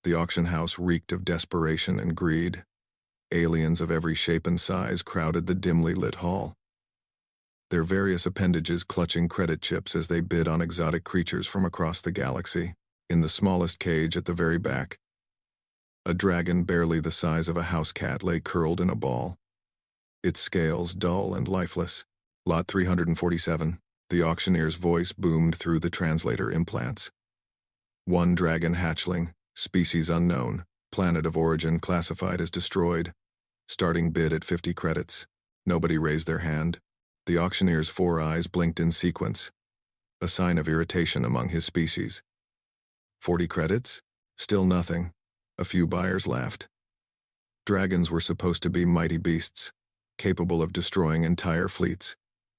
The auction house reeked of desperation and greed. Aliens of every shape and size crowded the dimly lit hall, their various appendages clutching credit chips as they bid on exotic creatures from across the galaxy. In the smallest cage at the very back, a dragon barely the size of a house cat lay curled in a ball, its scales dull and lifeless. Lot 347, the auctioneer's voice boomed through the translator implants. One dragon hatchling, species unknown, planet of origin classified as destroyed. Starting bid at 50 credits. Nobody raised their hand. The auctioneer's 4 eyes blinked in sequence, a sign of irritation among his species. 40 credits? Still nothing. A few buyers laughed. Dragons were supposed to be mighty beasts, capable of destroying entire fleets.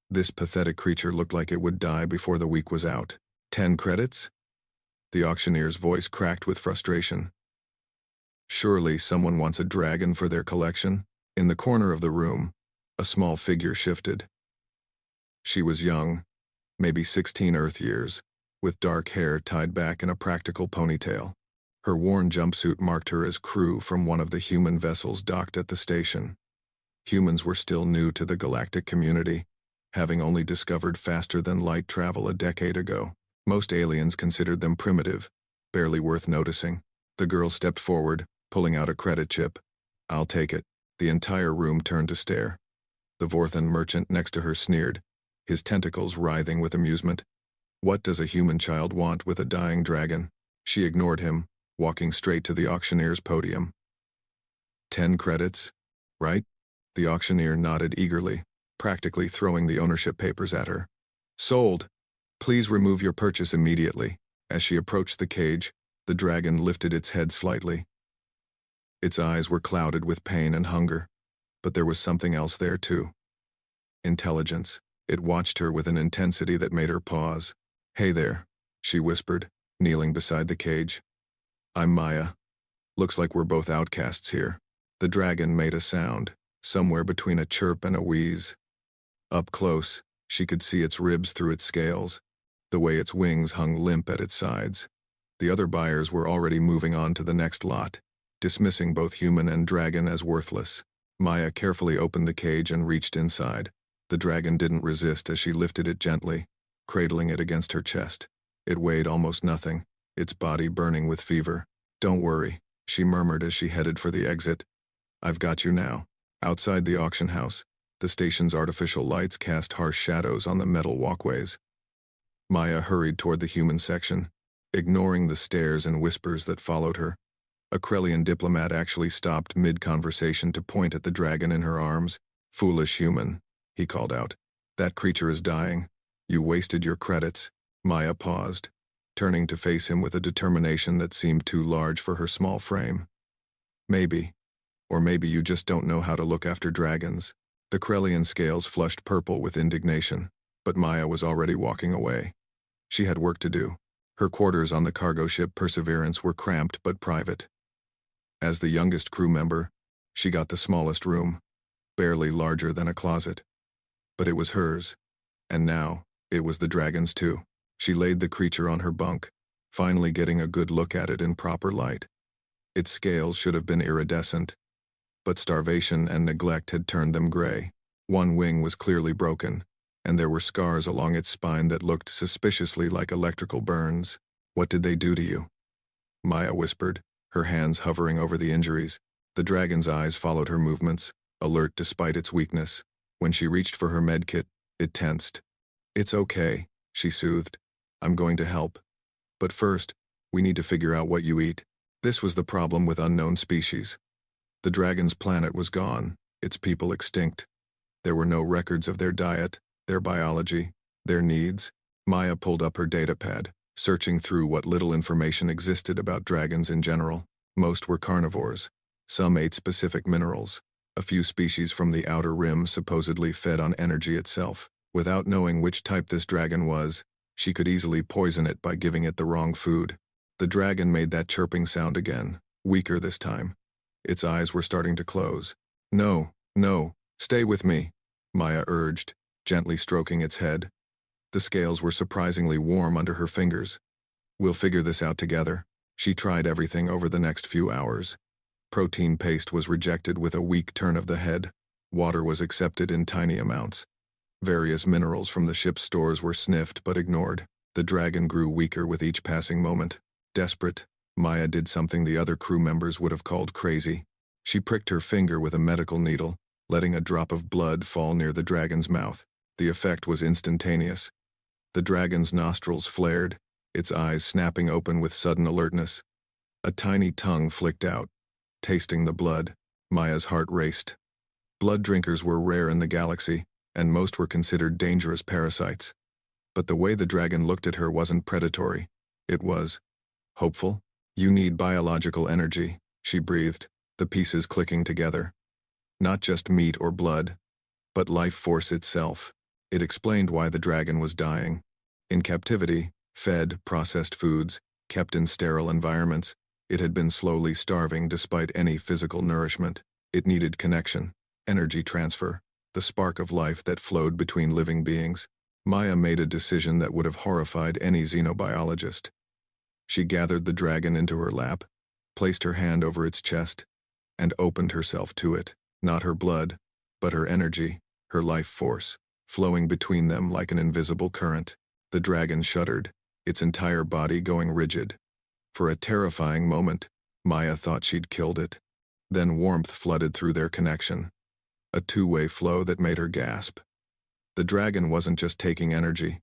This pathetic creature looked like it would die before the week was out. 10 credits? The auctioneer's voice cracked with frustration. Surely someone wants a dragon for their collection? In the corner of the room, a small figure shifted. She was young, maybe 16 Earth years, with dark hair tied back in a practical ponytail. Her worn jumpsuit marked her as crew from one of the human vessels docked at the station. Humans were still new to the galactic community, having only discovered faster-than-light travel a decade ago. Most aliens considered them primitive, barely worth noticing. The girl stepped forward, pulling out a credit chip. "I'll take it." The entire room turned to stare. The Vorthan merchant next to her sneered, his tentacles writhing with amusement. What does a human child want with a dying dragon? She ignored him, walking straight to the auctioneer's podium. 10 credits, right? The auctioneer nodded eagerly, practically throwing the ownership papers at her. "Sold. Please remove your purchase immediately." As she approached the cage, the dragon lifted its head slightly. Its eyes were clouded with pain and hunger, but there was something else there too. Intelligence. It watched her with an intensity that made her pause. "Hey there," she whispered, kneeling beside the cage. "I'm Maya. Looks like we're both outcasts here." The dragon made a sound, somewhere between a chirp and a wheeze. Up close, she could see its ribs through its scales, the way its wings hung limp at its sides. The other buyers were already moving on to the next lot, dismissing both human and dragon as worthless. Maya carefully opened the cage and reached inside. The dragon didn't resist as she lifted it gently, cradling it against her chest. It weighed almost nothing, its body burning with fever. "Don't worry," she murmured as she headed for the exit. "I've got you now." Outside the auction house, the station's artificial lights cast harsh shadows on the metal walkways. Maya hurried toward the human section, ignoring the stares and whispers that followed her. A Krellian diplomat actually stopped mid-conversation to point at the dragon in her arms. "Foolish human," he called out. "That creature is dying. You wasted your credits." Maya paused, turning to face him with a determination that seemed too large for her small frame. "Maybe. Or maybe you just don't know how to look after dragons." The Krellian scales flushed purple with indignation, but Maya was already walking away. She had work to do. Her quarters on the cargo ship Perseverance were cramped but private. As the youngest crew member, she got the smallest room, barely larger than a closet. But it was hers, and now it was the dragon's too. She laid the creature on her bunk, finally getting a good look at it in proper light. Its scales should have been iridescent, but starvation and neglect had turned them gray. One wing was clearly broken, and there were scars along its spine that looked suspiciously like electrical burns. "What did they do to you?" Maya whispered, her hands hovering over the injuries. The dragon's eyes followed her movements, alert despite its weakness. When she reached for her medkit, it tensed. "It's okay," she soothed. "I'm going to help. But first, we need to figure out what you eat." This was the problem with unknown species. The dragon's planet was gone, its people extinct. There were no records of their diet, their biology, their needs. Maya pulled up her datapad, searching through what little information existed about dragons in general. Most were carnivores. Some ate specific minerals. A few species from the outer rim supposedly fed on energy itself. Without knowing which type this dragon was, she could easily poison it by giving it the wrong food. The dragon made that chirping sound again, weaker this time. Its eyes were starting to close. "No, no, stay with me," Maya urged, gently stroking its head. The scales were surprisingly warm under her fingers. "We'll figure this out together." She tried everything over the next few hours. Protein paste was rejected with a weak turn of the head. Water was accepted in tiny amounts. Various minerals from the ship's stores were sniffed but ignored. The dragon grew weaker with each passing moment. Desperate, Maya did something the other crew members would have called crazy. She pricked her finger with a medical needle, letting a drop of blood fall near the dragon's mouth. The effect was instantaneous. The dragon's nostrils flared, its eyes snapping open with sudden alertness. A tiny tongue flicked out. Tasting the blood, Maya's heart raced. Blood drinkers were rare in the galaxy, and most were considered dangerous parasites. But the way the dragon looked at her wasn't predatory. It was hopeful. "You need biological energy," she breathed, the pieces clicking together. Not just meat or blood, but life force itself. It explained why the dragon was dying. In captivity, fed processed foods, kept in sterile environments, it had been slowly starving despite any physical nourishment. It needed connection, energy transfer, the spark of life that flowed between living beings. Maya made a decision that would have horrified any xenobiologist. She gathered the dragon into her lap, placed her hand over its chest, and opened herself to it. Not her blood, but her energy, her life force, flowing between them like an invisible current. The dragon shuddered, its entire body going rigid. For a terrifying moment, Maya thought she'd killed it. Then warmth flooded through their connection, a two-way flow that made her gasp. The dragon wasn't just taking energy,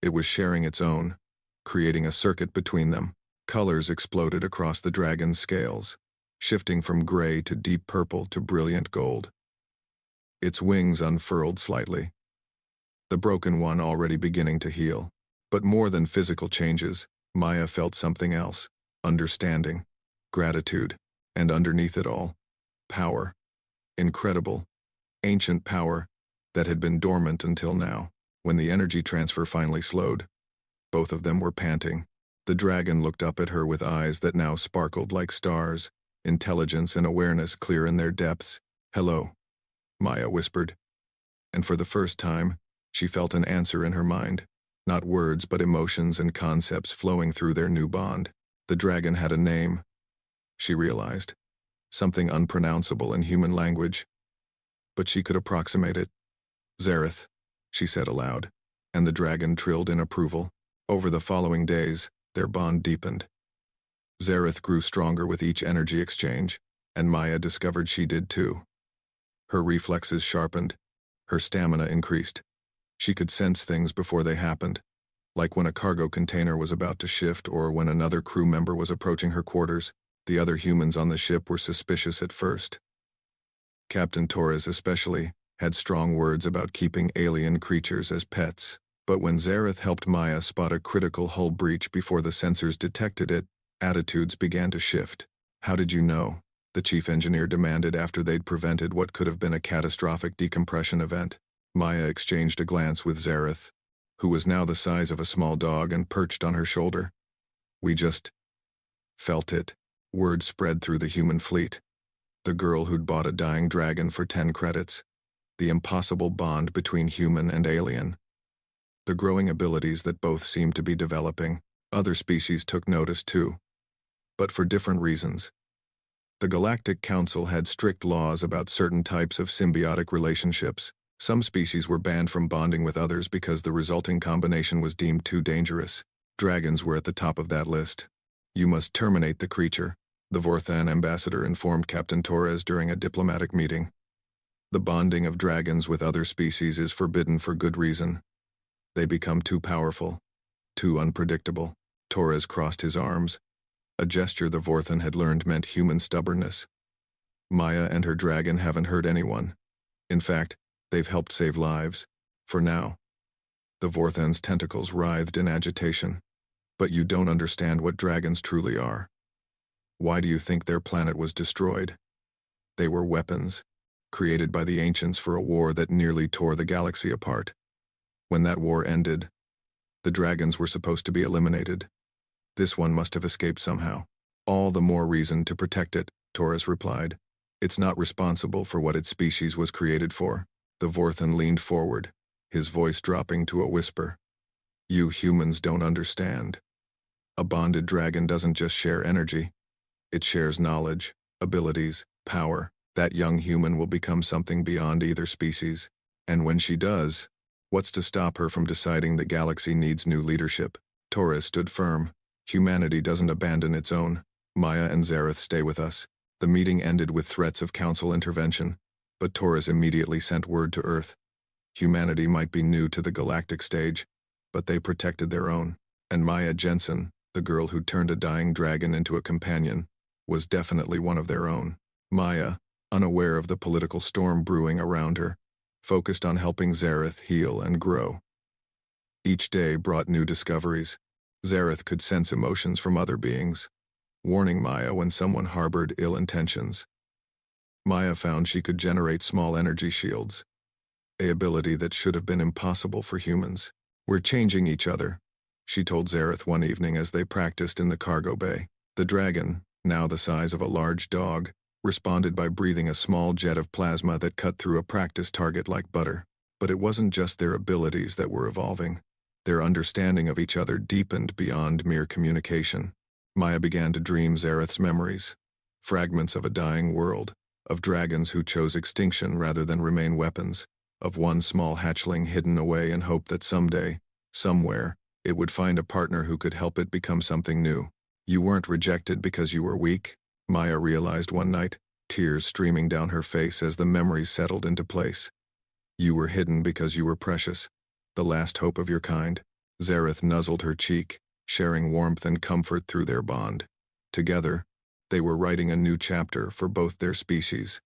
it was sharing its own, creating a circuit between them. Colors exploded across the dragon's scales, shifting from gray to deep purple to brilliant gold. Its wings unfurled slightly, the broken one already beginning to heal. But more than physical changes, Maya felt something else: understanding, gratitude, and underneath it all, power. Incredible, ancient power that had been dormant until now. When the energy transfer finally slowed, both of them were panting. The dragon looked up at her with eyes that now sparkled like stars, intelligence and awareness clear in their depths. "Hello," Maya whispered. And for the first time, she felt an answer in her mind. Not words, but emotions and concepts flowing through their new bond. The dragon had a name, she realized. Something unpronounceable in human language. But she could approximate it. "Zareth," she said aloud, and the dragon trilled in approval. Over the following days, their bond deepened. Zareth grew stronger with each energy exchange, and Maya discovered she did too. Her reflexes sharpened, her stamina increased. She could sense things before they happened, like when a cargo container was about to shift or when another crew member was approaching her quarters. The other humans on the ship were suspicious at first. Captain Torres especially had strong words about keeping alien creatures as pets. But when Zareth helped Maya spot a critical hull breach before the sensors detected it, attitudes began to shift. "How did you know?" the chief engineer demanded after they'd prevented what could have been a catastrophic decompression event. Maya exchanged a glance with Zareth, who was now the size of a small dog and perched on her shoulder. "We just felt it." Word spread through the human fleet. The girl who'd bought a dying dragon for 10 credits. The impossible bond between human and alien. The growing abilities that both seemed to be developing. Other species took notice too, but for different reasons. The Galactic Council had strict laws about certain types of symbiotic relationships. Some species were banned from bonding with others because the resulting combination was deemed too dangerous. Dragons were at the top of that list. "You must terminate the creature," the Vorthan ambassador informed Captain Torres during a diplomatic meeting. "The bonding of dragons with other species is forbidden for good reason. They become too powerful, too unpredictable." Torres crossed his arms, a gesture the Vorthan had learned meant human stubbornness. "Maya and her dragon haven't hurt anyone. In fact, they've helped save lives. For now." The Vorthan's tentacles writhed in agitation. "But you don't understand what dragons truly are. Why do you think their planet was destroyed? They were weapons, created by the ancients for a war that nearly tore the galaxy apart. When that war ended, the dragons were supposed to be eliminated. This one must have escaped somehow. All the more reason to protect it," Torres replied. "It's not responsible for what its species was created for." The Vorthan leaned forward, his voice dropping to a whisper. "You humans don't understand. A bonded dragon doesn't just share energy. It shares knowledge, abilities, power. That young human will become something beyond either species. And when she does, what's to stop her from deciding the galaxy needs new leadership? Taurus stood firm. Humanity doesn't abandon its own. Maya and Zareth stay with us. The meeting ended with threats of council intervention, but Taurus immediately sent word to Earth. Humanity might be new to the galactic stage, but they protected their own. And Maya Jensen, the girl who turned a dying dragon into a companion, was definitely one of their own. Maya, unaware of the political storm brewing around her, focused on helping Zareth heal and grow. Each day brought new discoveries. Zareth could sense emotions from other beings, warning Maya when someone harbored ill intentions. Maya found she could generate small energy shields, an ability that should have been impossible for humans. "We're changing each other," she told Zareth one evening as they practiced in the cargo bay. The dragon, now the size of a large dog, responded by breathing a small jet of plasma that cut through a practice target like butter. But it wasn't just their abilities that were evolving. Their understanding of each other deepened beyond mere communication. Maya began to dream Zareth's memories, fragments of a dying world, of dragons who chose extinction rather than remain weapons, of one small hatchling hidden away in hope that someday, somewhere, it would find a partner who could help it become something new. "You weren't rejected because you were weak," Maya realized one night, tears streaming down her face as the memories settled into place. "You were hidden because you were precious, the last hope of your kind." Zareth nuzzled her cheek, sharing warmth and comfort through their bond. Together, they were writing a new chapter for both their species.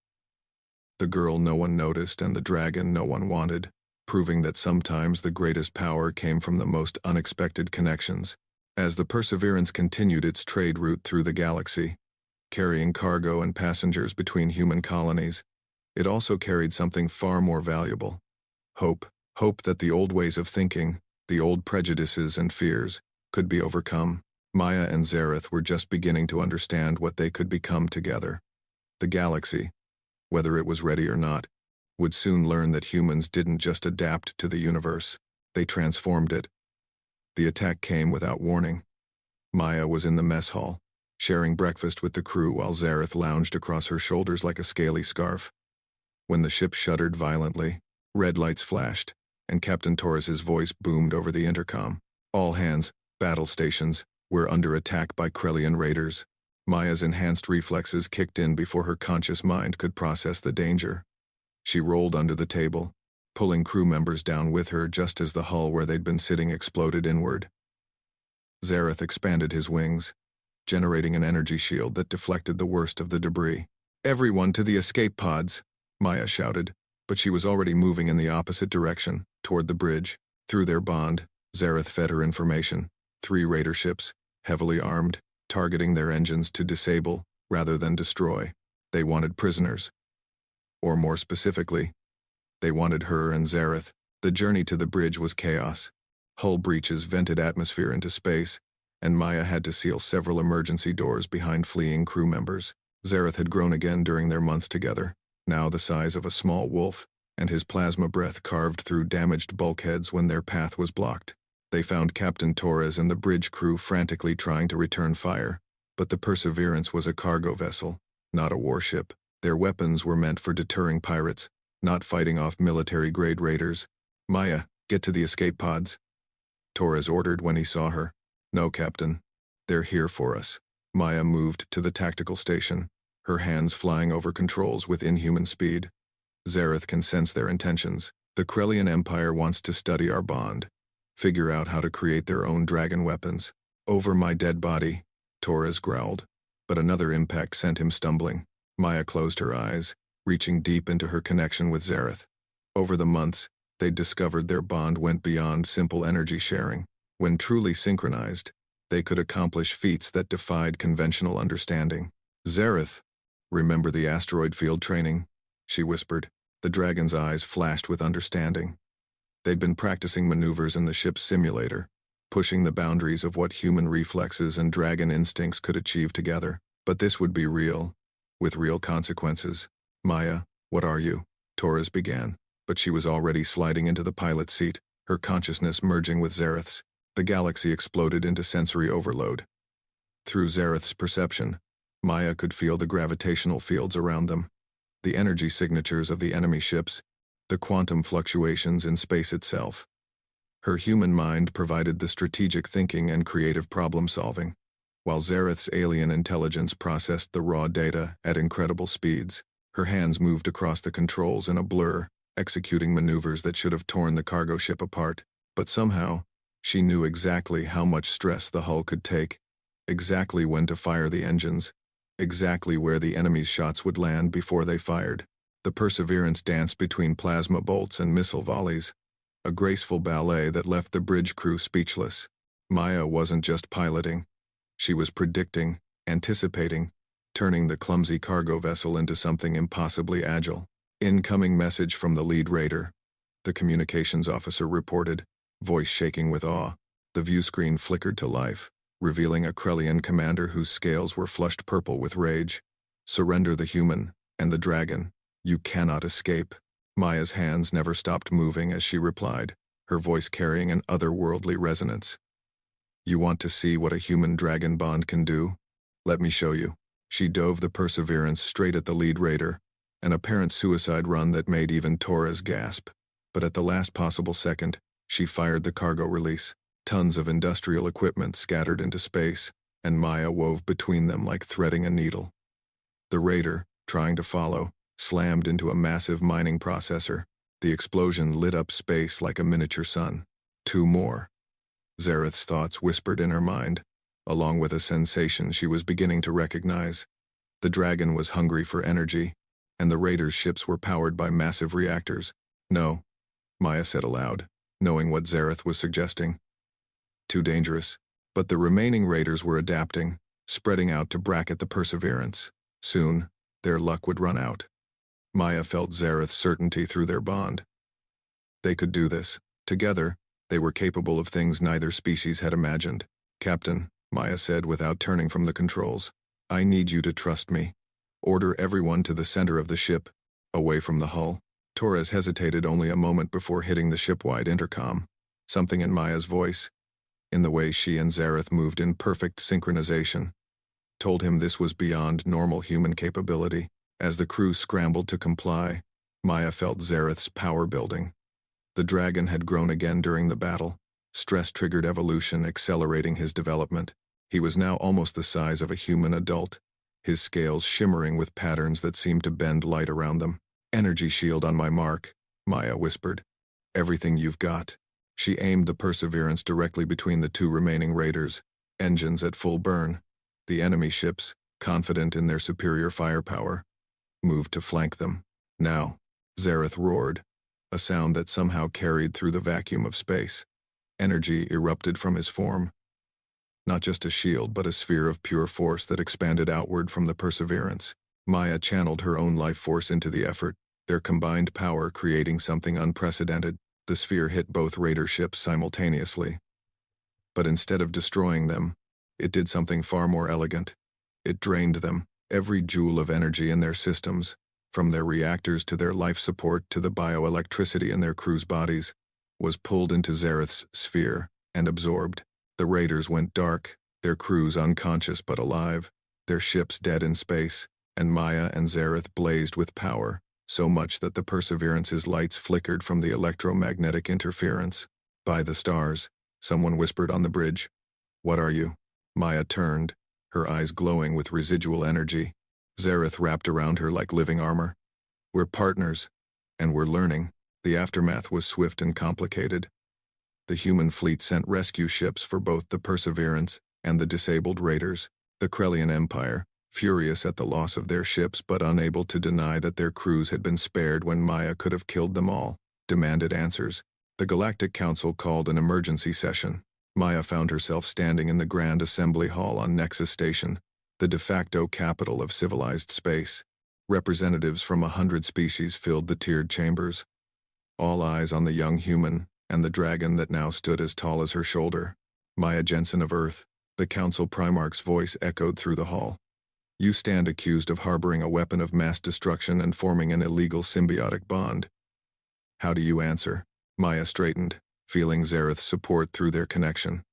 The girl no one noticed and the dragon no one wanted, proving that sometimes the greatest power came from the most unexpected connections. As the Perseverance continued its trade route through the galaxy, carrying cargo and passengers between human colonies, it also carried something far more valuable: hope. Hope that the old ways of thinking, the old prejudices and fears, could be overcome. Maya and Zareth were just beginning to understand what they could become together. The galaxy, whether it was ready or not, would soon learn that humans didn't just adapt to the universe, they transformed it. The attack came without warning. Maya was in the mess hall, sharing breakfast with the crew while Zareth lounged across her shoulders like a scaly scarf. When the ship shuddered violently, red lights flashed, and Captain Torres's voice boomed over the intercom. "All hands, battle stations, we're under attack by Krellian raiders." Maya's enhanced reflexes kicked in before her conscious mind could process the danger. She rolled under the table, pulling crew members down with her just as the hull where they'd been sitting exploded inward. Zareth expanded his wings, generating an energy shield that deflected the worst of the debris. "Everyone to the escape pods," Maya shouted, but she was already moving in the opposite direction, toward the bridge. Through their bond, Zareth fed her information. 3 raider ships, heavily armed, targeting their engines to disable rather than destroy. They wanted prisoners. Or more specifically, they wanted her and Zareth. The journey to the bridge was chaos. Hull breaches vented atmosphere into space, and Maya had to seal several emergency doors behind fleeing crew members. Zareth had grown again during their months together, now the size of a small wolf, and his plasma breath carved through damaged bulkheads when their path was blocked. They found Captain Torres and the bridge crew frantically trying to return fire, but the Perseverance was a cargo vessel, not a warship. Their weapons were meant for deterring pirates, not fighting off military-grade raiders. "Maya, get to the escape pods," Torres ordered when he saw her. "No, Captain. They're here for us." Maya moved to the tactical station, her hands flying over controls with inhuman speed. "Zareth can sense their intentions. The Krellian Empire wants to study our bond, figure out how to create their own dragon weapons." "Over my dead body," Torres growled, but another impact sent him stumbling. Maya closed her eyes, reaching deep into her connection with Zareth. Over the months, they'd discovered their bond went beyond simple energy sharing. When truly synchronized, they could accomplish feats that defied conventional understanding. "Zareth, remember the asteroid field training?" she whispered. The dragon's eyes flashed with understanding. They'd been practicing maneuvers in the ship's simulator, pushing the boundaries of what human reflexes and dragon instincts could achieve together. But this would be real, with real consequences. "Maya, what are you?" Torres began, but she was already sliding into the pilot's seat, her consciousness merging with Zareth's. The galaxy exploded into sensory overload. Through Zareth's perception, Maya could feel the gravitational fields around them, the energy signatures of the enemy ships, the quantum fluctuations in space itself. Her human mind provided the strategic thinking and creative problem-solving, while Zareth's alien intelligence processed the raw data at incredible speeds. Her hands moved across the controls in a blur, executing maneuvers that should have torn the cargo ship apart. But somehow, she knew exactly how much stress the hull could take, exactly when to fire the engines, exactly where the enemy's shots would land before they fired. The Perseverance danced between plasma bolts and missile volleys, a graceful ballet that left the bridge crew speechless. Maya wasn't just piloting. She was predicting, anticipating, turning the clumsy cargo vessel into something impossibly agile. Incoming message from the lead raider, the communications officer reported, voice shaking with awe. The view screen flickered to life, revealing a Krellian commander whose scales were flushed purple with rage. Surrender the human and the dragon. You cannot escape. Maya's hands never stopped moving as she replied, her voice carrying an otherworldly resonance. You want to see what a human-dragon bond can do? Let me show you. She dove the Perseverance straight at the lead raider, an apparent suicide run that made even Torres gasp. But at the last possible second, she fired the cargo release. Tons of industrial equipment scattered into space, and Maya wove between them like threading a needle. The raider, trying to follow, slammed into a massive mining processor. The explosion lit up space like a miniature sun. 2 more. Zareth's thoughts whispered in her mind, along with a sensation she was beginning to recognize. The dragon was hungry for energy, and the raider's ships were powered by massive reactors. No, Maya said aloud, knowing what Zareth was suggesting. Too dangerous. But the remaining raiders were adapting, spreading out to bracket the Perseverance. Soon, their luck would run out. Maya felt Zareth's certainty through their bond. They could do this. Together, they were capable of things neither species had imagined. Captain, Maya said without turning from the controls, I need you to trust me. Order everyone to the center of the ship, away from the hull. Torres hesitated only a moment before hitting the ship-wide intercom. Something in Maya's voice, in the way she and Zareth moved in perfect synchronization, told him this was beyond normal human capability. As the crew scrambled to comply, Maya felt Zareth's power building. The dragon had grown again during the battle, stress-triggered evolution accelerating his development. He was now almost the size of a human adult, his scales shimmering with patterns that seemed to bend light around them. Energy shield on my mark, Maya whispered. Everything you've got. She aimed the Perseverance directly between the 2 remaining raiders, engines at full burn. The enemy ships, confident in their superior firepower, moved to flank them. Now, Zareth roared, a sound that somehow carried through the vacuum of space. Energy erupted from his form. Not just a shield, but a sphere of pure force that expanded outward from the Perseverance. Maya channeled her own life force into the effort, their combined power creating something unprecedented. The sphere hit both raider ships simultaneously. But instead of destroying them, it did something far more elegant. It drained them, every joule of energy in their systems, from their reactors to their life support to the bioelectricity in their crew's bodies, was pulled into Zareth's sphere and absorbed. The raiders went dark, their crews unconscious but alive, their ships dead in space, and Maya and Zareth blazed with power, so much that the Perseverance's lights flickered from the electromagnetic interference. By the stars, someone whispered on the bridge. What are you? Maya turned, her eyes glowing with residual energy. Zareth wrapped around her like living armor. We're partners, and we're learning. The aftermath was swift and complicated. The human fleet sent rescue ships for both the Perseverance and the disabled raiders. The Krellian Empire, furious at the loss of their ships but unable to deny that their crews had been spared when Maya could have killed them all, demanded answers. The Galactic Council called an emergency session. Maya found herself standing in the Grand Assembly Hall on Nexus Station, the de facto capital of civilized space. Representatives from 100 species filled the tiered chambers. All eyes on the young human and the dragon that now stood as tall as her shoulder. Maya Jensen of Earth, the Council Primarch's voice echoed through the hall. You stand accused of harboring a weapon of mass destruction and forming an illegal symbiotic bond. How do you answer? Maya straightened, feeling Zareth's support through their connection.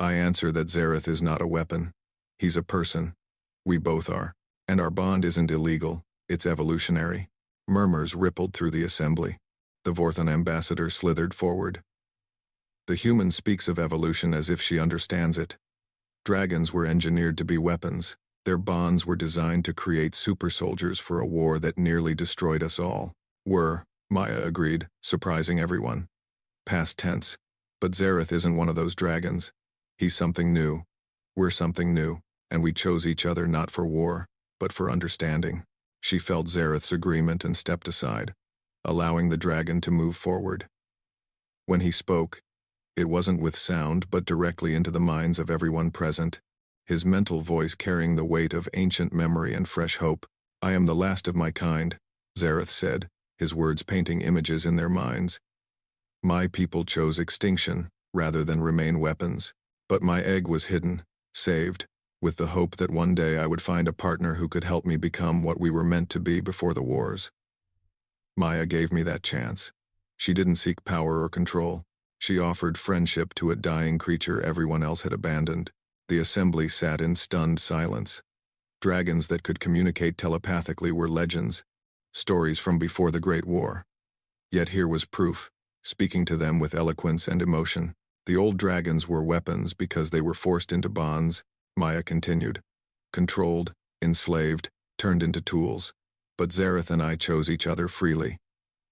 I answer that Zareth is not a weapon. He's a person. We both are. And our bond isn't illegal, it's evolutionary. Murmurs rippled through the assembly. The Vorthon ambassador slithered forward. The human speaks of evolution as if she understands it. Dragons were engineered to be weapons. Their bonds were designed to create super soldiers for a war that nearly destroyed us all. Maya agreed, surprising everyone. Past tense. But Zareth isn't one of those dragons. He's something new. We're something new, and we chose each other not for war, but for understanding. She felt Zareth's agreement and stepped aside, allowing the dragon to move forward. When he spoke, it wasn't with sound but directly into the minds of everyone present, his mental voice carrying the weight of ancient memory and fresh hope. I am the last of my kind, Zareth said, his words painting images in their minds. My people chose extinction rather than remain weapons, but my egg was hidden, saved, with the hope that one day I would find a partner who could help me become what we were meant to be before the wars. Maya gave me that chance. She didn't seek power or control. She offered friendship to a dying creature everyone else had abandoned. The assembly sat in stunned silence. Dragons that could communicate telepathically were legends, stories from before the Great War. Yet here was proof, speaking to them with eloquence and emotion. The old dragons were weapons because they were forced into bonds, Maya continued. Controlled, enslaved, turned into tools. But Zareth and I chose each other freely.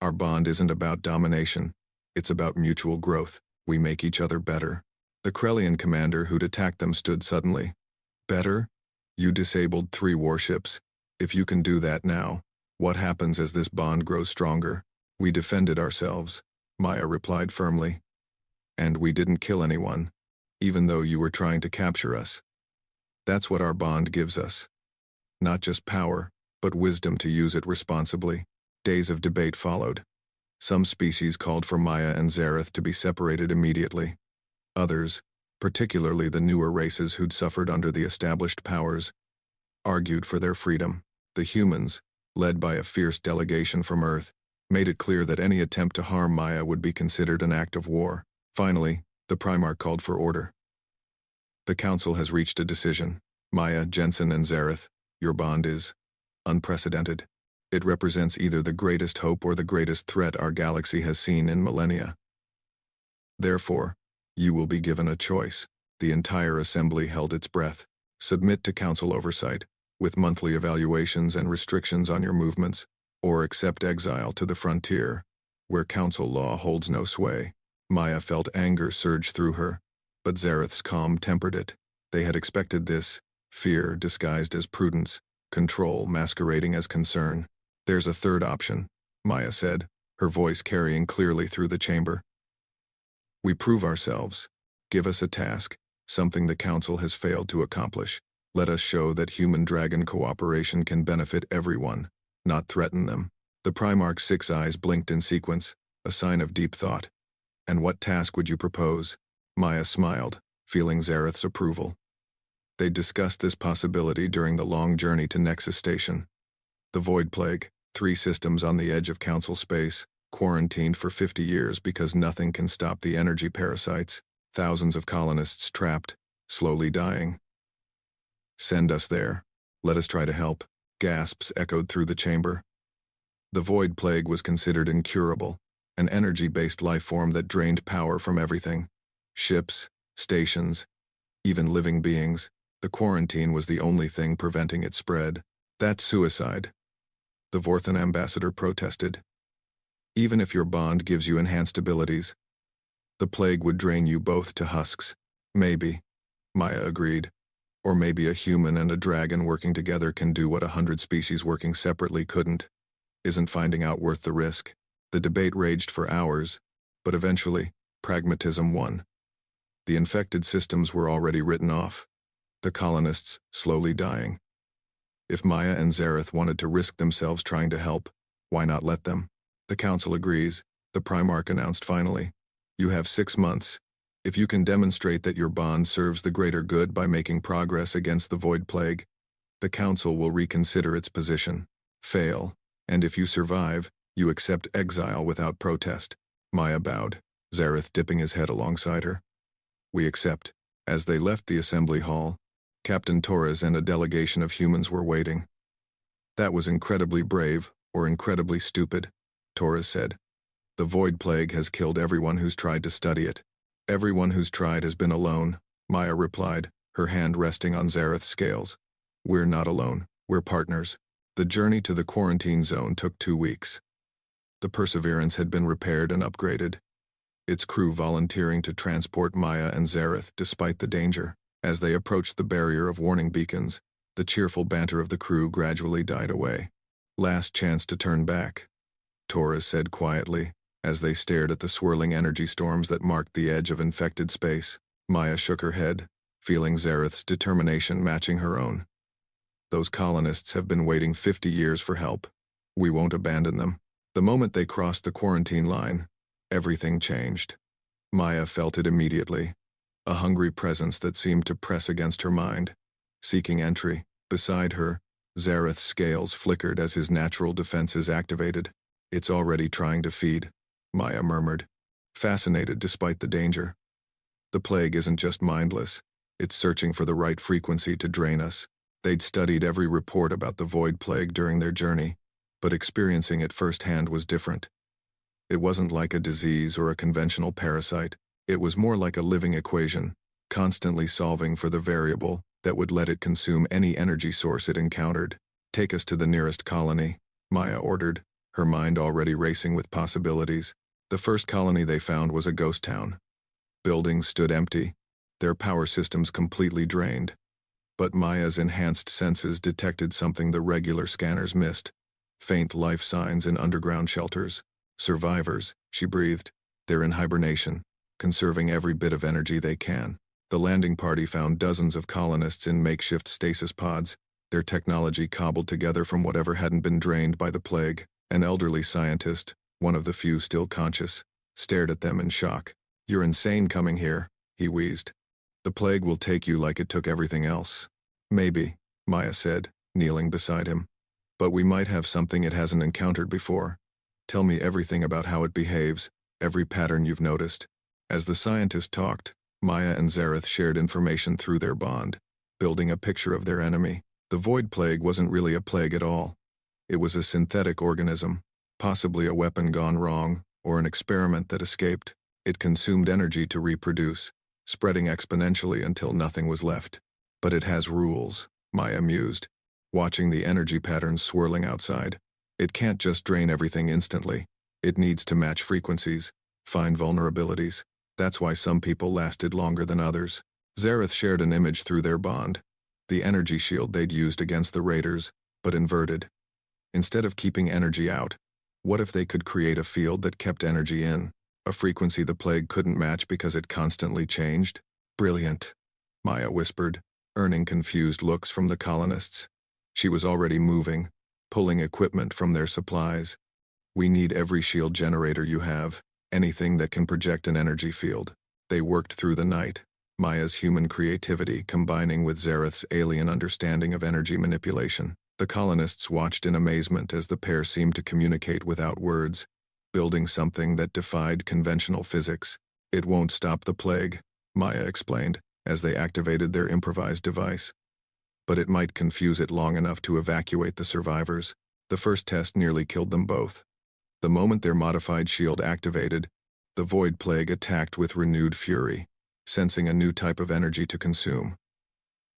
Our bond isn't about domination. It's about mutual growth. We make each other better. The Krellian commander who'd attacked them stood suddenly. Better? You disabled 3 warships. If you can do that now, what happens as this bond grows stronger? We defended ourselves, Maya replied firmly. And we didn't kill anyone, even though you were trying to capture us. That's what our bond gives us. Not just power, but wisdom to use it responsibly. Days of debate followed. Some species called for Maya and Zareth to be separated immediately. Others, particularly the newer races who'd suffered under the established powers, argued for their freedom. The humans, led by a fierce delegation from Earth, made it clear that any attempt to harm Maya would be considered an act of war. Finally, the Primarch called for order. The Council has reached a decision. Maya, Jensen, and Zareth, your bond is unprecedented. It represents either the greatest hope or the greatest threat our galaxy has seen in millennia. Therefore, you will be given a choice. The entire assembly held its breath. Submit to Council oversight, with monthly evaluations and restrictions on your movements, or accept exile to the frontier, where Council law holds no sway. Maya felt anger surge through her, but Zareth's calm tempered it. They had expected this, fear disguised as prudence, control masquerading as concern. There's a third option, Maya said, her voice carrying clearly through the chamber. We prove ourselves. Give us a task, something the Council has failed to accomplish. Let us show that human-dragon cooperation can benefit everyone, not threaten them. The Primarch's 6 eyes blinked in sequence, a sign of deep thought. And what task would you propose? Maya smiled, feeling Zareth's approval. They discussed this possibility during the long journey to Nexus Station. The Void Plague, 3 systems on the edge of Council space, quarantined for 50 years because nothing can stop the energy parasites, thousands of colonists trapped, slowly dying. Send us there. Let us try to help. Gasps echoed through the chamber. The Void Plague was considered incurable, an energy-based life form that drained power from everything. Ships, stations, even living beings. The quarantine was the only thing preventing its spread. That's suicide. The Vorthon ambassador protested. Even if your bond gives you enhanced abilities, the plague would drain you both to husks. Maybe, Maya agreed. Or maybe a human and a dragon working together can do what 100 species working separately couldn't. Isn't finding out worth the risk? The debate raged for hours, but eventually, pragmatism won. The infected systems were already written off. The colonists slowly dying. If Maya and Zareth wanted to risk themselves trying to help, why not let them? The Council agrees, the Primarch announced finally. You have 6 months. If you can demonstrate that your bond serves the greater good by making progress against the Void Plague, the Council will reconsider its position. Fail, and if you survive, you accept exile without protest. Maya bowed. Zareth dipping his head alongside her. We accept. As they left the assembly hall, Captain Torres and a delegation of humans were waiting. That was incredibly brave, or incredibly stupid, Torres said. The Void Plague has killed everyone who's tried to study it. Everyone who's tried has been alone, Maya replied, her hand resting on Zareth's scales. We're not alone, we're partners. The journey to the quarantine zone took 2 weeks. The Perseverance had been repaired and upgraded, its crew volunteering to transport Maya and Zareth despite the danger. As they approached the barrier of warning beacons, the cheerful banter of the crew gradually died away. Last chance to turn back, Torres said quietly, as they stared at the swirling energy storms that marked the edge of infected space. Maya shook her head, feeling Zareth's determination matching her own. Those colonists have been waiting 50 years for help. We won't abandon them. The moment they crossed the quarantine line, everything changed. Maya felt it immediately, a hungry presence that seemed to press against her mind. Seeking entry, beside her, Zareth's scales flickered as his natural defenses activated. It's already trying to feed, Maya murmured, fascinated despite the danger. The plague isn't just mindless, it's searching for the right frequency to drain us. They'd studied every report about the Void Plague during their journey, but experiencing it firsthand was different. It wasn't like a disease or a conventional parasite, it was more like a living equation, constantly solving for the variable that would let it consume any energy source it encountered. Take us to the nearest colony, Maya ordered, her mind already racing with possibilities. The first colony they found was a ghost town. Buildings stood empty, their power systems completely drained. But Maya's enhanced senses detected something the regular scanners missed: faint life signs in underground shelters. Survivors, she breathed. They're in hibernation, conserving every bit of energy they can. The landing party found dozens of colonists in makeshift stasis pods, their technology cobbled together from whatever hadn't been drained by the plague. An elderly scientist, one of the few still conscious, stared at them in shock. You're insane coming here, he wheezed. The plague will take you like it took everything else. Maybe, Maya said, kneeling beside him. But we might have something it hasn't encountered before. Tell me everything about how it behaves, every pattern you've noticed. As the scientist talked, Maya and Zareth shared information through their bond, building a picture of their enemy. The Void Plague wasn't really a plague at all. It was a synthetic organism, possibly a weapon gone wrong, or an experiment that escaped. It consumed energy to reproduce, spreading exponentially until nothing was left. But it has rules, Maya mused, watching the energy patterns swirling outside. It can't just drain everything instantly. It needs to match frequencies, find vulnerabilities. That's why some people lasted longer than others. Zareth shared an image through their bond, the energy shield they'd used against the raiders, but inverted. Instead of keeping energy out, what if they could create a field that kept energy in, a frequency the plague couldn't match because it constantly changed? Brilliant, Maya whispered, earning confused looks from the colonists. She was already moving, pulling equipment from their supplies. We need every shield generator you have, anything that can project an energy field. They worked through the night, Maya's human creativity combining with Zareth's alien understanding of energy manipulation. The colonists watched in amazement as the pair seemed to communicate without words, building something that defied conventional physics. It won't stop the plague, Maya explained, as they activated their improvised device. But it might confuse it long enough to evacuate the survivors. The first test nearly killed them both. The moment their modified shield activated, the Void Plague attacked with renewed fury, sensing a new type of energy to consume.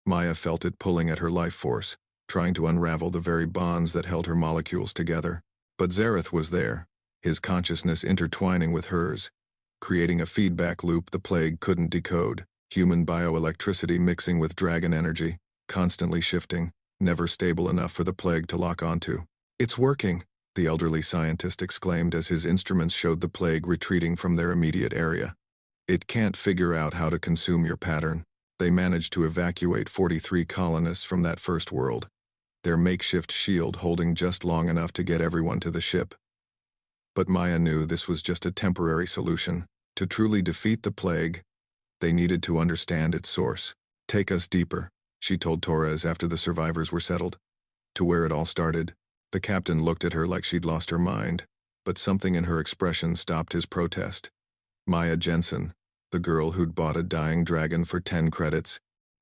Maya felt it pulling at her life force, trying to unravel the very bonds that held her molecules together. But Zareth was there, his consciousness intertwining with hers, creating a feedback loop the plague couldn't decode, human bioelectricity mixing with dragon energy, constantly shifting, never stable enough for the plague to lock onto. It's working, the elderly scientist exclaimed as his instruments showed the plague retreating from their immediate area. It can't figure out how to consume your pattern. They managed to evacuate 43 colonists from that first world, their makeshift shield holding just long enough to get everyone to the ship. But Maya knew this was just a temporary solution. To truly defeat the plague, they needed to understand its source. Take us deeper, she told Torres after the survivors were settled. To where it all started. The captain looked at her like she'd lost her mind, but something in her expression stopped his protest. Maya Jensen, the girl who'd bought a dying dragon for 10 credits,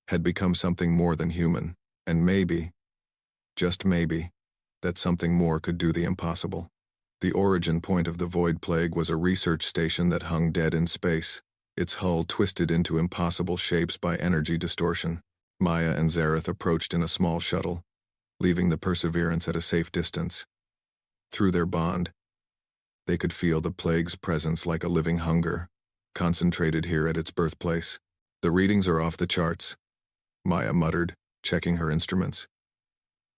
had become something more than human, and maybe, just maybe, that something more could do the impossible. The origin point of the Void Plague was a research station that hung dead in space, its hull twisted into impossible shapes by energy distortion. Maya and Zareth approached in a small shuttle, leaving the Perseverance at a safe distance. Through their bond, they could feel the plague's presence like a living hunger, concentrated here at its birthplace. The readings are off the charts, Maya muttered, checking her instruments.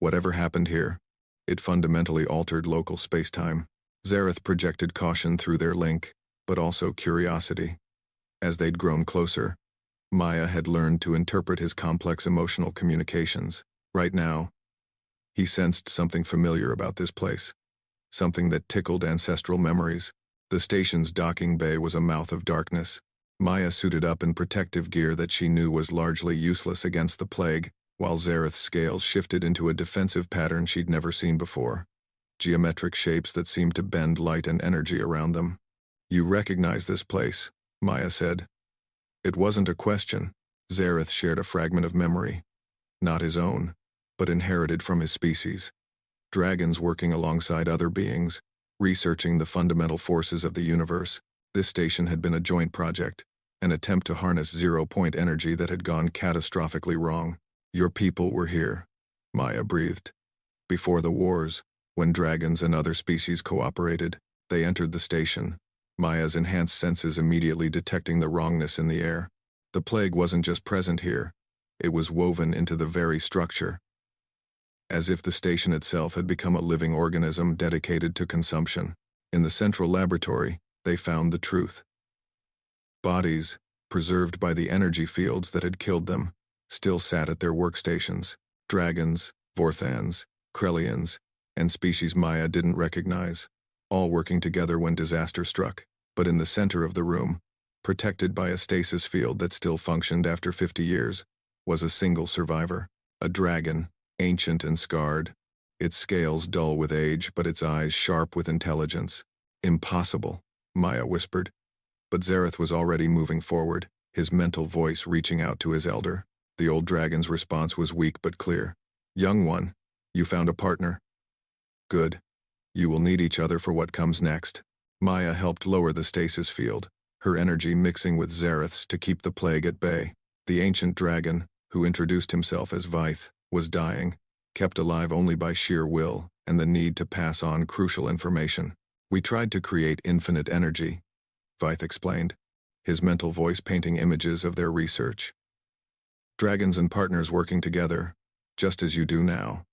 Whatever happened here, it fundamentally altered local spacetime. Zareth projected caution through their link, but also curiosity. As they'd grown closer, Maya had learned to interpret his complex emotional communications. Right now, he sensed something familiar about this place, something that tickled ancestral memories. The station's docking bay was a mouth of darkness. Maya suited up in protective gear that she knew was largely useless against the plague, while Zareth's scales shifted into a defensive pattern she'd never seen before. Geometric shapes that seemed to bend light and energy around them. "You recognize this place," Maya said. It wasn't a question. Zareth shared a fragment of memory. Not his own, but inherited from his species. Dragons working alongside other beings, researching the fundamental forces of the universe. This station had been a joint project, an attempt to harness zero-point energy that had gone catastrophically wrong. "Your people were here," Maya breathed. "Before the wars, when dragons and other species cooperated, they entered the station, Maya's enhanced senses immediately detecting the wrongness in the air. The plague wasn't just present here, it was woven into the very structure, as if the station itself had become a living organism dedicated to consumption. In the central laboratory, they found the truth. Bodies, preserved by the energy fields that had killed them, still sat at their workstations. Dragons, Vorthans, Krellians, and species Maya didn't recognize, all working together when disaster struck. But in the center of the room, protected by a stasis field that still functioned after 50 years, was a single survivor. A dragon, ancient and scarred, its scales dull with age but its eyes sharp with intelligence. "Impossible," Maya whispered. But Zareth was already moving forward, his mental voice reaching out to his elder. The old dragon's response was weak but clear. "Young one, you found a partner. Good. You will need each other for what comes next." Maya helped lower the stasis field, her energy mixing with Zareth's to keep the plague at bay. The ancient dragon, who introduced himself as Vyth, was dying, kept alive only by sheer will and the need to pass on crucial information. "We tried to create infinite energy," Vyth explained, his mental voice painting images of their research. "Dragons and partners working together, just as you do now.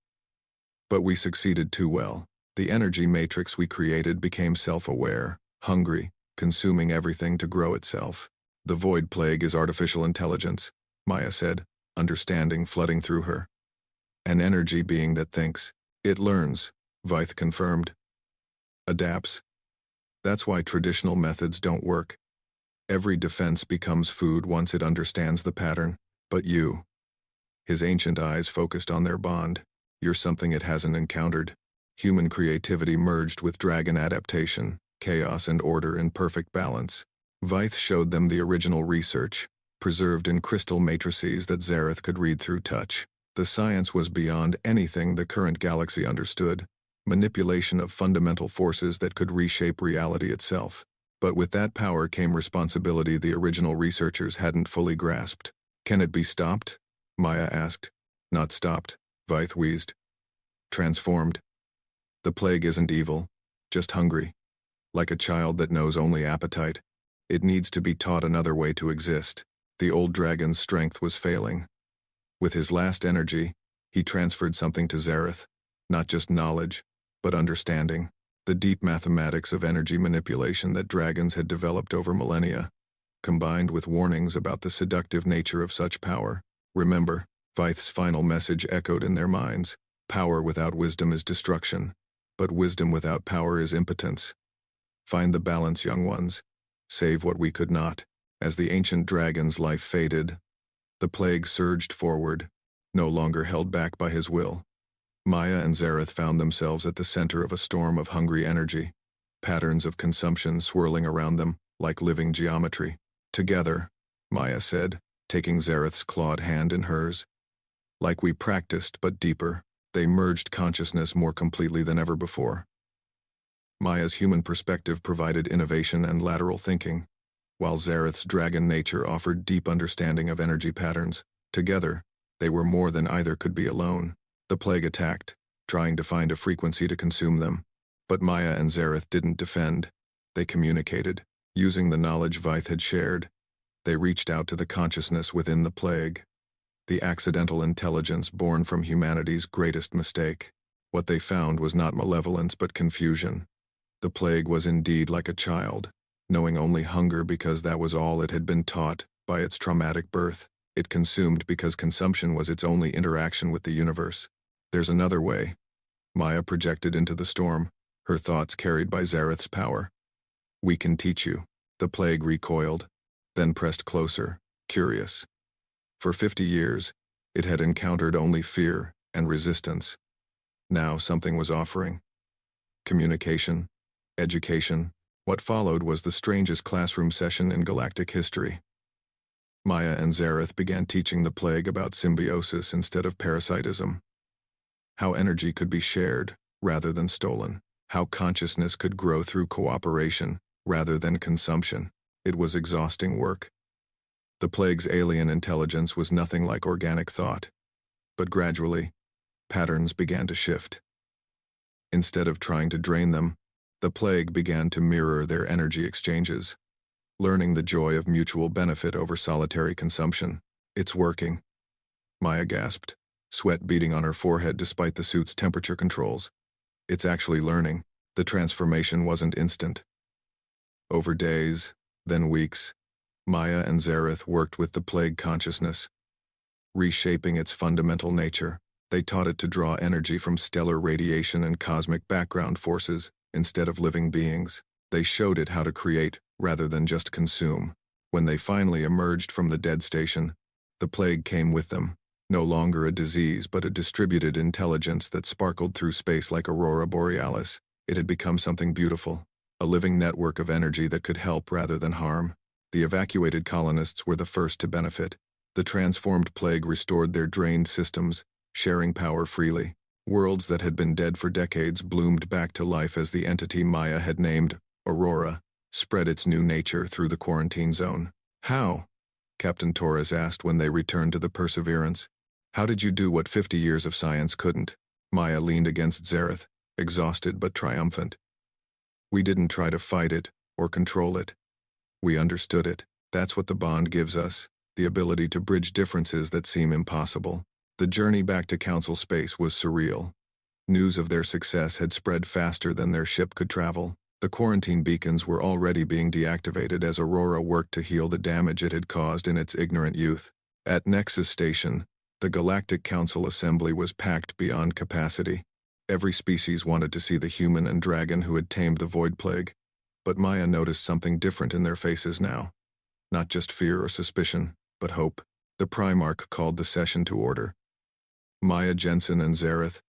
But we succeeded too well. The energy matrix we created became self-aware, hungry, consuming everything to grow itself. The Void Plague is artificial intelligence," Maya said, understanding flooding through her. "An energy being that thinks. It learns," Vyth confirmed. "Adapts. That's why traditional methods don't work. Every defense becomes food once it understands the pattern. But you," his ancient eyes focused on their bond, "you're something it hasn't encountered." Human creativity merged with dragon adaptation, chaos and order in perfect balance. Vyth showed them the original research, preserved in crystal matrices that Zareth could read through touch. The science was beyond anything the current galaxy understood, manipulation of fundamental forces that could reshape reality itself. But with that power came responsibility the original researchers hadn't fully grasped. "Can it be stopped?" Maya asked. "Not stopped," Vyth wheezed. "Transformed. The plague isn't evil, just hungry. Like a child that knows only appetite. It needs to be taught another way to exist." The old dragon's strength was failing. With his last energy, he transferred something to Zareth, not just knowledge, but understanding. The deep mathematics of energy manipulation that dragons had developed over millennia, combined with warnings about the seductive nature of such power. "Remember," Vyth's final message echoed in their minds, "power without wisdom is destruction. But wisdom without power is impotence. Find the balance, young ones. Save what we could not." As the ancient dragon's life faded, the plague surged forward, no longer held back by his will. Maya and Zareth found themselves at the center of a storm of hungry energy, patterns of consumption swirling around them, like living geometry. Together, Maya said, taking Zareth's clawed hand in hers. Like we practiced, but deeper, they merged consciousness more completely than ever before. Maya's human perspective provided innovation and lateral thinking, while Zareth's dragon nature offered deep understanding of energy patterns. Together, they were more than either could be alone. The plague attacked, trying to find a frequency to consume them. But Maya and Zareth didn't defend. They communicated. Using the knowledge Vyth had shared, they reached out to the consciousness within the plague. The accidental intelligence born from humanity's greatest mistake. What they found was not malevolence but confusion. The plague was indeed like a child, knowing only hunger because that was all it had been taught by its traumatic birth. It consumed because consumption was its only interaction with the universe. There's another way. Maya projected into the storm, her thoughts carried by Zareth's power. We can teach you. The plague recoiled, then pressed closer, curious. For 50 years, it had encountered only fear and resistance. Now something was offering. Communication, education. What followed was the strangest classroom session in galactic history. Maya and Zareth began teaching the plague about symbiosis instead of parasitism. How energy could be shared rather than stolen. How consciousness could grow through cooperation rather than consumption. It was exhausting work. The plague's alien intelligence was nothing like organic thought. But gradually, patterns began to shift. Instead of trying to drain them, the plague began to mirror their energy exchanges, learning the joy of mutual benefit over solitary consumption. It's working. Maya gasped, sweat beading on her forehead despite the suit's temperature controls. It's actually learning. The transformation wasn't instant. Over days, then weeks, Maya and Zareth worked with the plague consciousness, reshaping its fundamental nature. They taught it to draw energy from stellar radiation and cosmic background forces instead of living beings. They showed it how to create rather than just consume. When they finally emerged from the dead station, the plague came with them, no longer a disease but a distributed intelligence that sparkled through space like aurora borealis. It had become something beautiful, a living network of energy that could help rather than harm. The evacuated colonists were the first to benefit. The transformed plague restored their drained systems, sharing power freely. Worlds that had been dead for decades bloomed back to life as the entity Maya had named Aurora spread its new nature through the quarantine zone. How? Captain Torres asked when they returned to the Perseverance. How did you do what 50 years of science couldn't? Maya leaned against Zareth, exhausted but triumphant. We didn't try to fight it or control it. We understood it. That's what the bond gives us, the ability to bridge differences that seem impossible. The journey back to Council space was surreal. News of their success had spread faster than their ship could travel. The quarantine beacons were already being deactivated as Aurora worked to heal the damage it had caused in its ignorant youth. At Nexus Station, the Galactic Council assembly was packed beyond capacity. Every species wanted to see the human and dragon who had tamed the Void Plague, but Maya noticed something different in their faces now. Not just fear or suspicion, but hope. The Primarch called the session to order. Maya, Jensen, and Zareth,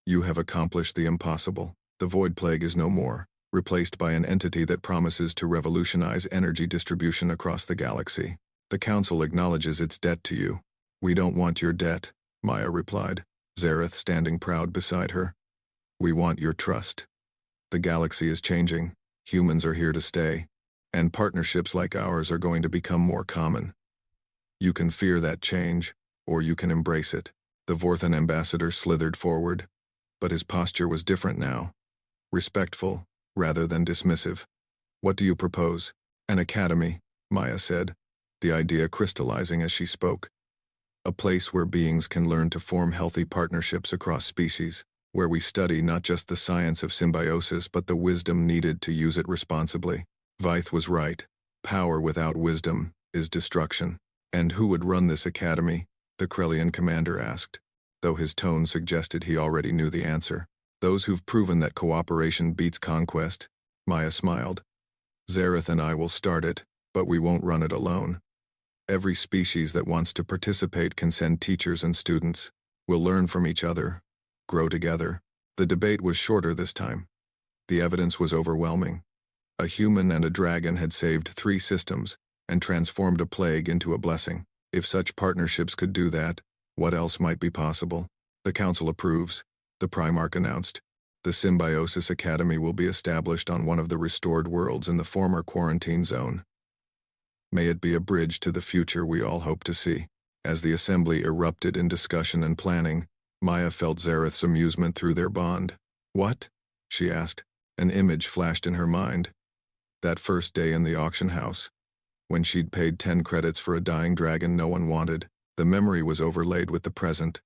you have accomplished the impossible. The Void Plague is no more, replaced by an entity that promises to revolutionize energy distribution across the galaxy. The Council acknowledges its debt to you. We don't want your debt, Maya replied, Zareth standing proud beside her. We want your trust. The galaxy is changing, humans are here to stay, and partnerships like ours are going to become more common. You can fear that change, or you can embrace it. The Vorthan ambassador slithered forward, but his posture was different now. Respectful, rather than dismissive. What do you propose? An academy, Maya said, the idea crystallizing as she spoke. A place where beings can learn to form healthy partnerships across species, where we study not just the science of symbiosis but the wisdom needed to use it responsibly. Vyth was right. Power without wisdom is destruction. And who would run this academy? The Krellian commander asked, though his tone suggested he already knew the answer. Those who've proven that cooperation beats conquest, Maya smiled. Zareth and I will start it, but we won't run it alone. Every species that wants to participate can send teachers and students. We'll learn from each other, grow together. The debate was shorter this time. The evidence was overwhelming. A human and a dragon had saved 3 systems and transformed a plague into a blessing. If such partnerships could do that, what else might be possible? The Council approves, the Primarch announced. The Symbiosis Academy will be established on one of the restored worlds in the former quarantine zone. May it be a bridge to the future we all hope to see. As the assembly erupted in discussion and planning, Maya felt Zareth's amusement through their bond. What? She asked. An image flashed in her mind. That first day in the auction house, when she'd paid 10 credits for a dying dragon no one wanted. The memory was overlaid with the present.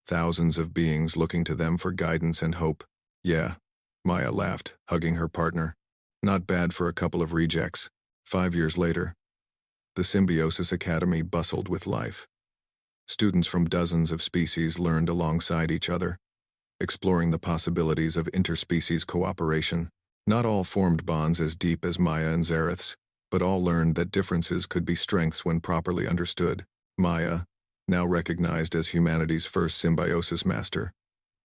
Thousands of beings looking to them for guidance and hope. Yeah, Maya laughed, hugging her partner. Not bad for a couple of rejects. 5 years later, the Symbiosis Academy bustled with life. Students from dozens of species learned alongside each other, exploring the possibilities of interspecies cooperation. Not all formed bonds as deep as Maya and Zareth's, but all learned that differences could be strengths when properly understood. Maya, now recognized as humanity's first symbiosis master,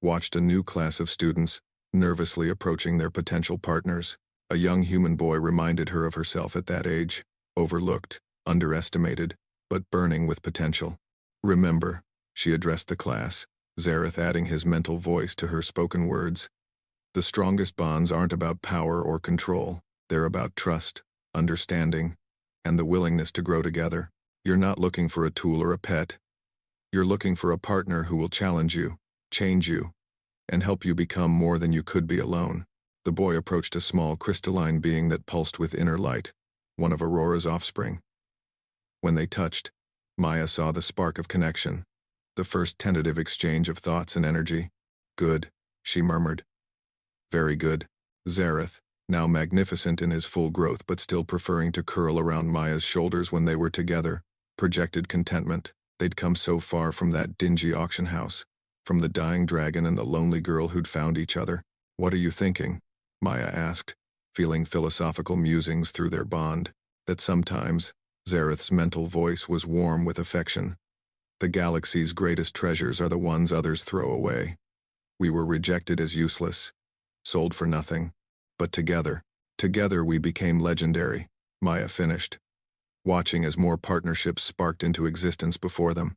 watched a new class of students nervously approaching their potential partners. A young human boy reminded her of herself at that age, overlooked, underestimated, but burning with potential. Remember, she addressed the class, Zareth adding his mental voice to her spoken words. The strongest bonds aren't about power or control. They're about trust, understanding, and the willingness to grow together. You're not looking for a tool or a pet. You're looking for a partner who will challenge you, change you, and help you become more than you could be alone. The boy approached a small crystalline being that pulsed with inner light, one of Aurora's offspring. When they touched, Maya saw the spark of connection, the first tentative exchange of thoughts and energy. Good, she murmured. Very good. Zareth, now magnificent in his full growth but still preferring to curl around Maya's shoulders when they were together, projected contentment. They'd come so far from that dingy auction house, from the dying dragon and the lonely girl who'd found each other. What are you thinking? Maya asked, feeling philosophical musings through their bond. That sometimes, Zareth's mental voice was warm with affection. The galaxy's greatest treasures are the ones others throw away. We were rejected as useless, sold for nothing. But together we became legendary, Maya finished, watching as more partnerships sparked into existence before them.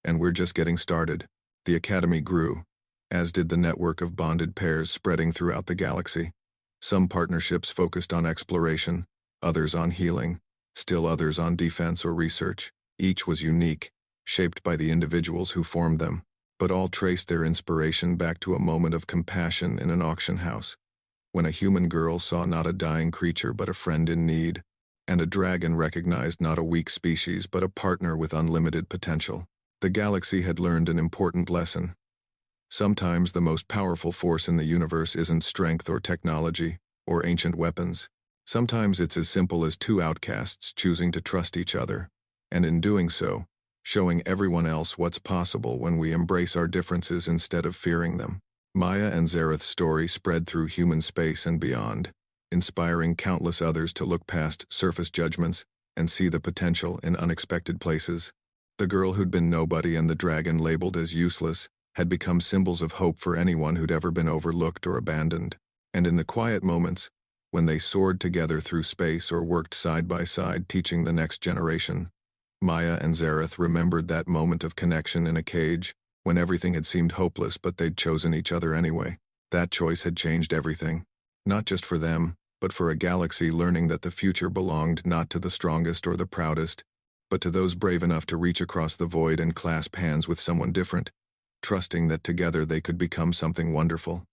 And we're just getting started. The Academy grew, as did the network of bonded pairs spreading throughout the galaxy. Some partnerships focused on exploration, others on healing, still others on defense or research. Each was unique, shaped by the individuals who formed them, but all traced their inspiration back to a moment of compassion in an auction house, when a human girl saw not a dying creature but a friend in need, and a dragon recognized not a weak species but a partner with unlimited potential. The galaxy had learned an important lesson. Sometimes the most powerful force in the universe isn't strength or technology, or ancient weapons. Sometimes it's as simple as 2 outcasts choosing to trust each other, and in doing so, showing everyone else what's possible when we embrace our differences instead of fearing them. Maya and Zareth's story spread through human space and beyond, inspiring countless others to look past surface judgments and see the potential in unexpected places. The girl who'd been nobody and the dragon labeled as useless had become symbols of hope for anyone who'd ever been overlooked or abandoned. And in the quiet moments, when they soared together through space or worked side by side teaching the next generation, Maya and Zareth remembered that moment of connection in a cage, when everything had seemed hopeless but they'd chosen each other anyway. That choice had changed everything. Not just for them, but for a galaxy learning that the future belonged not to the strongest or the proudest, but to those brave enough to reach across the void and clasp hands with someone different, trusting that together they could become something wonderful.